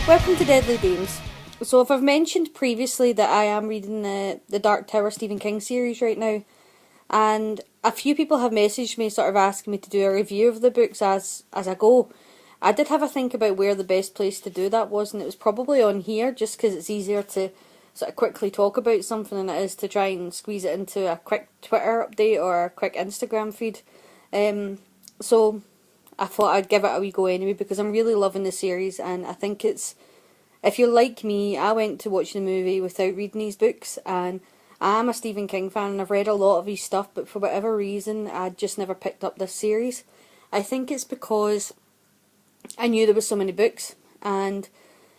Welcome to Deadly Games. So if I've mentioned previously that I am reading the Dark Tower Stephen King series right now, and a few people have messaged me sort of asking me to do a review of the books as I go. I did have a think about where the best place to do that was, and it was probably on here, just because it's easier to sort of quickly talk about something than it is to try and squeeze it into a quick Twitter update or a quick Instagram feed. So I thought I'd give it a wee go anyway, because I'm really loving the series, and I think it's, if you're like me, I went to watch the movie without reading these books, and I am a Stephen King fan and I've read a lot of his stuff, but for whatever reason I just never picked up this series. I think it's because I knew there was so many books, and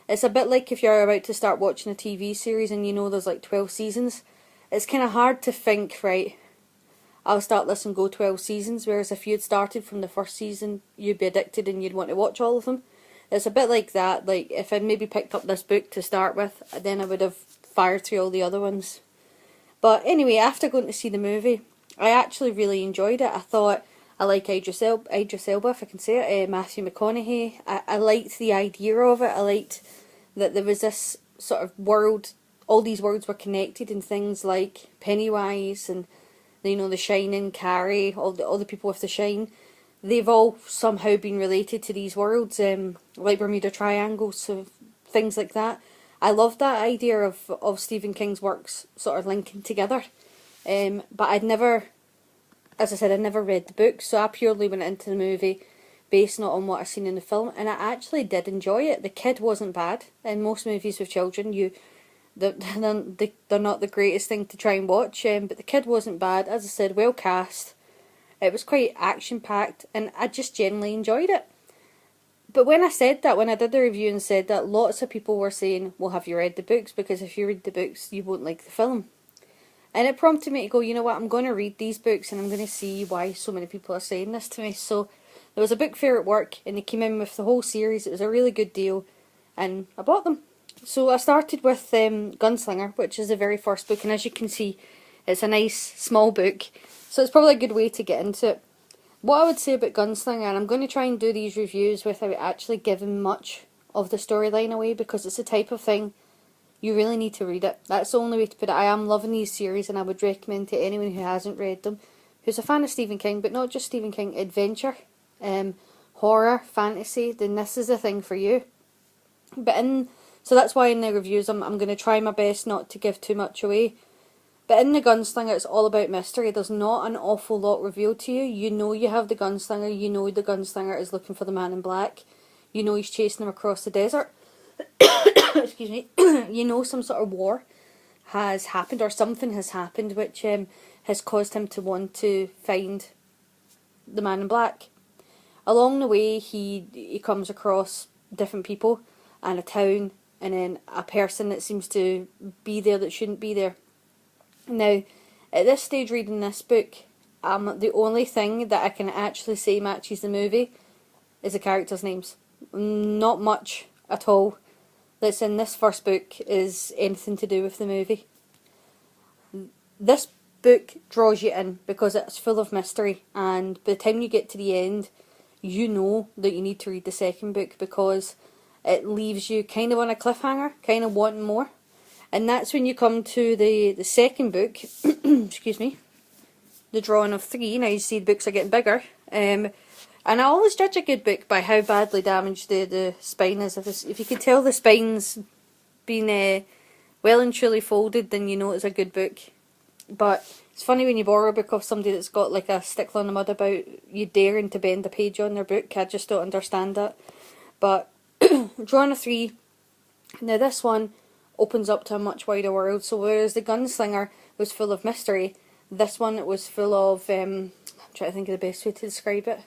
it's a bit like if you're about to start watching a TV series and you know there's like 12 seasons. It's kind of hard to think, right, I'll start this and go 12 seasons, whereas if you'd started from the first season, you'd be addicted and you'd want to watch all of them. It's a bit like that. Like, if I'd maybe picked up this book to start with, then I would have fired through all the other ones. But anyway, after going to see the movie, I actually really enjoyed it. I thought, I like Idris Elba, if I can say it, Matthew McConaughey. I liked the idea of it. I liked that there was this sort of world, all these worlds were connected, and things like Pennywise and, you know, The Shining, Carrie, all the people with the shine. They've all somehow been related to these worlds, like Bermuda Triangle, so things like that. I love that idea of Stephen King's works sort of linking together. But I'd never, as I said, I'd never read the book, so I purely went into the movie based not on what I've seen in the film, and I actually did enjoy it. The kid wasn't bad. In most movies with children, they're not the greatest thing to try and watch, but the kid wasn't bad. As I said, well cast. It was quite action-packed, and I just generally enjoyed it. But when I said that, when I did the review and said that, lots of people were saying, well, have you read the books? Because if you read the books, you won't like the film. And it prompted me to go, you know what, I'm going to read these books and I'm going to see why so many people are saying this to me. So there was a book fair at work, and they came in with the whole series. It was a really good deal, and I bought them. So I started with Gunslinger, which is the very first book, and as you can see, it's a nice small book. So it's probably a good way to get into it. What I would say about Gunslinger, and I'm going to try and do these reviews without actually giving much of the storyline away, because it's the type of thing you really need to read it. That's the only way to put it. I am loving these series, and I would recommend to anyone who hasn't read them, who's a fan of Stephen King, but not just Stephen King, adventure, horror, fantasy, then this is the thing for you. So that's why in the reviews I'm going to try my best not to give too much away. But in the Gunslinger, it's all about mystery. There's not an awful lot revealed to you. You know you have the Gunslinger. You know the Gunslinger is looking for the man in black. You know he's chasing him across the desert. Excuse me. You know some sort of war has happened, or something has happened, which has caused him to want to find the man in black. Along the way, he comes across different people and a town, and then a person that seems to be there that shouldn't be there. Now, at this stage reading this book, the only thing that I can actually say matches the movie is the characters' names. Not much at all that's in this first book is anything to do with the movie. This book draws you in because it's full of mystery, and by the time you get to the end, you know that you need to read the second book, because it leaves you kind of on a cliffhanger, kind of wanting more. And that's when you come to the second book, excuse me, The Drawing of Three. Now you see the books are getting bigger. And I always judge a good book by how badly damaged the spine is. If you can tell the spine's been well and truly folded, then you know it's a good book. But it's funny when you borrow a book off somebody that's got like a stickler in the mud about you daring to bend a page on their book. I just don't understand that. But Drawing of Three, now this one opens up to a much wider world. So whereas the Gunslinger was full of mystery, this one was full of, I'm trying to think of the best way to describe it.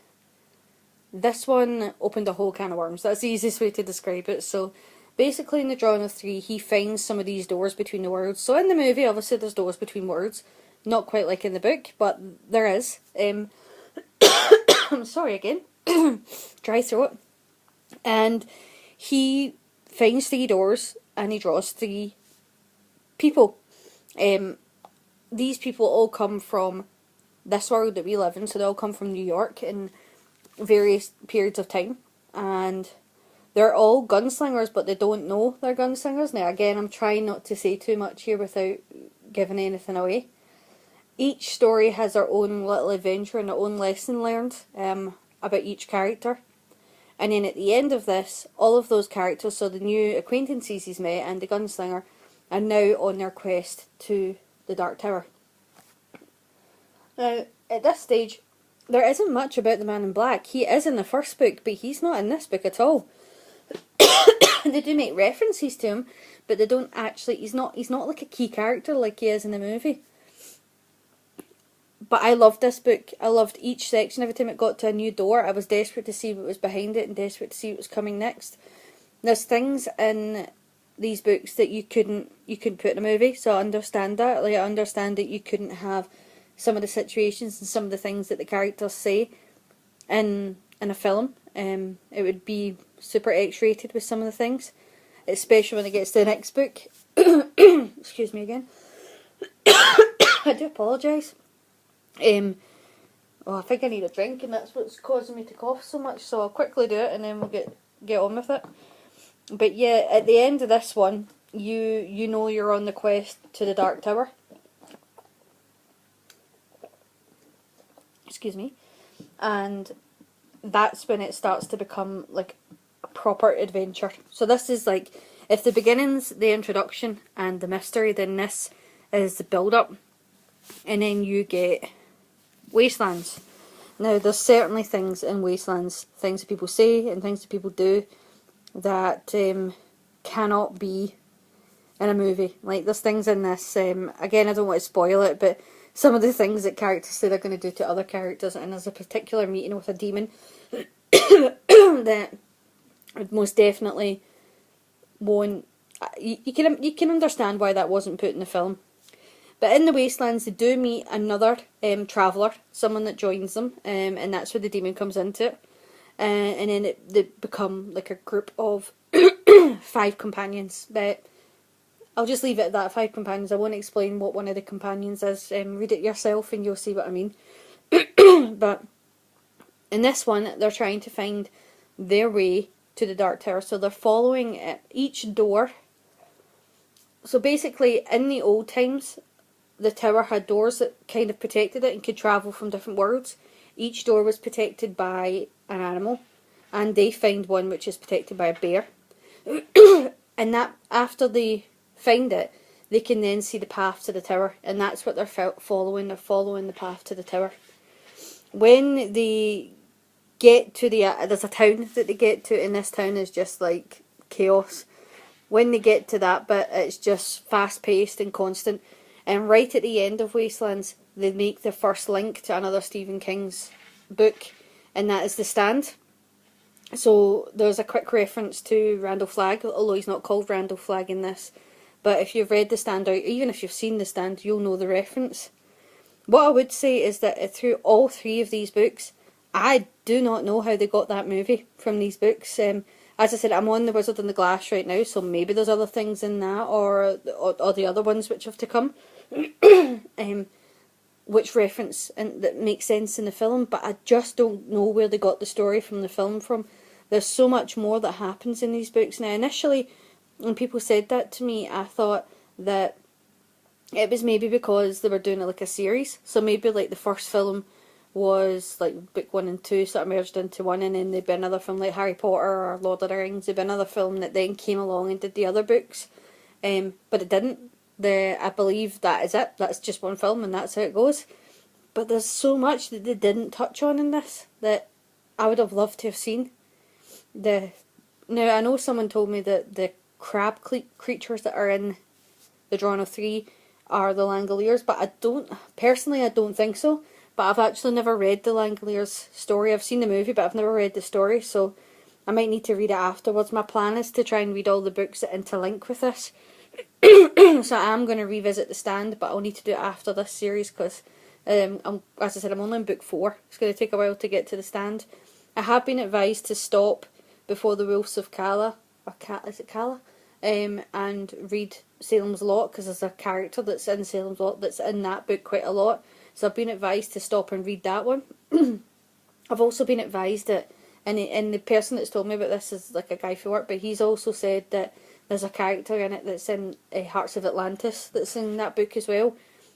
This one opened a whole can of worms. That's the easiest way to describe it. So basically in the Drawing of Three, he finds some of these doors between the worlds. So in the movie, obviously there's doors between worlds. Not quite like in the book, but there is. I'm sorry again. Dry throat. And he finds three doors, and he draws three people. These people all come from this world that we live in, so they all come from New York in various periods of time, and They're all gunslingers, but they don't know they're gunslingers. Now, again, I'm trying not to say too much here without giving anything away. Each story has their own little adventure and their own lesson learned about each character. And then at the end of this, all of those characters, so the new acquaintances he's met and the gunslinger, are now on their quest to the Dark Tower. Now, at this stage, there isn't much about the Man in Black. He is in the first book, but he's not in this book at all. They do make references to him, but they don't actually. He's not like a key character like he is in the movie. But I loved this book. I loved each section. Every time it got to a new door, I was desperate to see what was behind it and desperate to see what was coming next. There's things in these books that you couldn't put in a movie, so I understand that. Like, I understand that you couldn't have some of the situations and some of the things that the characters say in a film. It would be super X-rated with some of the things, especially when it gets to the next book. Excuse me again. I do apologise. I think I need a drink, and that's what's causing me to cough so much, so I'll quickly do it and then we'll get on with it. But yeah, at the end of this one, you know you're on the quest to the Dark Tower. Excuse me. And that's when it starts to become like a proper adventure. So this is like, if the beginning's the introduction and the mystery, then this is the build-up. And then you get Wastelands. Now, there's certainly things in Wastelands, things that people say and things that people do that cannot be in a movie. Like, there's things in this, again, I don't want to spoil it, but some of the things that characters say they're going to do to other characters, and there's a particular meeting with a demon that most definitely won't. You can understand why that wasn't put in the film. But in the Wastelands, they do meet another traveller, someone that joins them, and that's where the demon comes into it. And then they become like a group of 5 companions. But I'll just leave it at that, 5 companions. I won't explain what one of the companions is. Read it yourself and you'll see what I mean. But in this one, they're trying to find their way to the Dark Tower. So they're following each door. So basically, in the old times, the tower had doors that kind of protected it and could travel from different worlds. Each door was protected by an animal, and they find one which is protected by a bear. And that, after they find it, they can then see the path to the tower, and that's what they're following. They're following the path to the tower. When they get to there's a town that they get to, and this town is just like chaos. When they get to that bit, it's just fast-paced and constant. And right at the end of Wastelands, they make the first link to another Stephen King's book, and that is The Stand. So there's a quick reference to Randall Flagg, although he's not called Randall Flagg in this. But if you've read The Stand, or even if you've seen The Stand, you'll know the reference. What I would say is that through all 3 of these books, I do not know how they got that movie from these books. As I said, I'm on The Wizard and the Glass right now, so maybe there's other things in that, or the other ones which have to come. Which reference and that makes sense in the film, but I just don't know where they got the story from the film from. There's so much more that happens in these books. Now, initially, when people said that to me, I thought that it was maybe because they were doing it like a series. So maybe like the first film was like book 1 and 2 sort of merged into one, and then there'd be another film like Harry Potter or Lord of the Rings. There'd be another film that then came along and did the other books, but it didn't. I believe that is it. That's just one film, and that's how it goes. But there's so much that they didn't touch on in this that I would have loved to have seen. Now, I know someone told me that the crab creatures that are in the Toronto 3 are the Langoliers, but I don't think so. But I've actually never read the Langoliers story. I've seen the movie, but I've never read the story, so I might need to read it afterwards. My plan is to try and read all the books that interlink with this. So I am going to revisit The Stand, but I'll need to do it after this series because, as I said, I'm only in book 4. It's going to take a while to get to The Stand. I have been advised to stop before The Wolves of Cala, is it Cala? And read Salem's Lot, because there's a character that's in Salem's Lot that's in that book quite a lot. So I've been advised to stop and read that one. I've also been advised that And the person that's told me about this is like a guy for work, but he's also said that there's a character in it that's in Hearts of Atlantis that's in that book as well.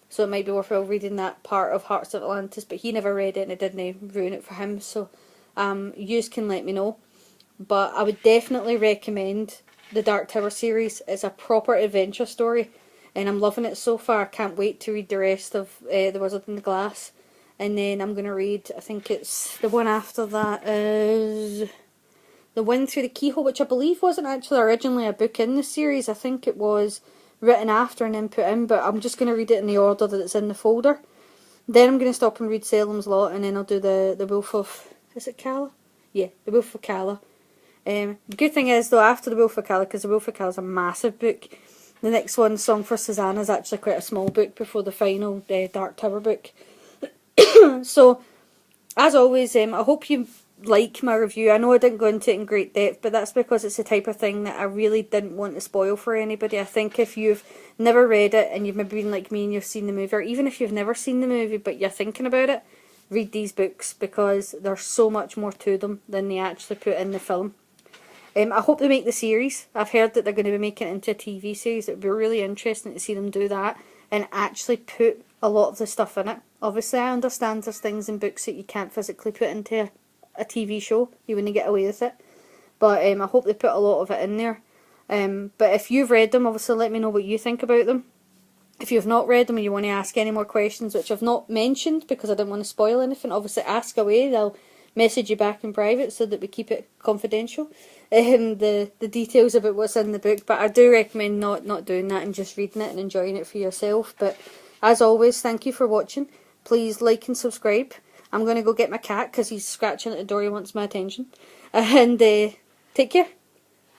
So it might be worthwhile reading that part of Hearts of Atlantis, but he never read it and it didn't ruin it for him. So yous can let me know. But I would definitely recommend the Dark Tower series. It's a proper adventure story and I'm loving it so far. I can't wait to read the rest of The Wizard in the Glass. And then I'm going to read, I think it's the one after that is The Wind Through the Keyhole, which I believe wasn't actually originally a book in the series. I think it was written after and then put in, but I'm just going to read it in the order that it's in the folder. Then I'm going to stop and read Salem's Lot, and then I'll do the Wolf of, is it Calla? Yeah, the Wolf of Calla. The good thing is though, after the Wolf of Calla, because the Wolf of Calla is a massive book, the next one, Song for Susanna, is actually quite a small book before the final Dark Tower book. So, as always, I hope you like my review. I know I didn't go into it in great depth, but that's because it's the type of thing that I really didn't want to spoil for anybody. I think if you've never read it and you've maybe been like me and you've seen the movie, or even if you've never seen the movie but you're thinking about it, read these books because there's so much more to them than they actually put in the film. I hope they make the series. I've heard that they're going to be making it into a TV series. It would be really interesting to see them do that and actually put a lot of the stuff in it. Obviously, I understand there's things in books that you can't physically put into a TV show. You wouldn't get away with it. But I hope they put a lot of it in there. But if you've read them, obviously let me know what you think about them. If you've not read them and you want to ask any more questions, which I've not mentioned because I didn't want to spoil anything, obviously ask away. I'll message you back in private so that we keep it confidential. The details about what's in the book. But I do recommend not doing that and just reading it and enjoying it for yourself. But as always, thank you for watching. Please like and subscribe. I'm going to go get my cat because he's scratching at the door. He wants my attention. And take care.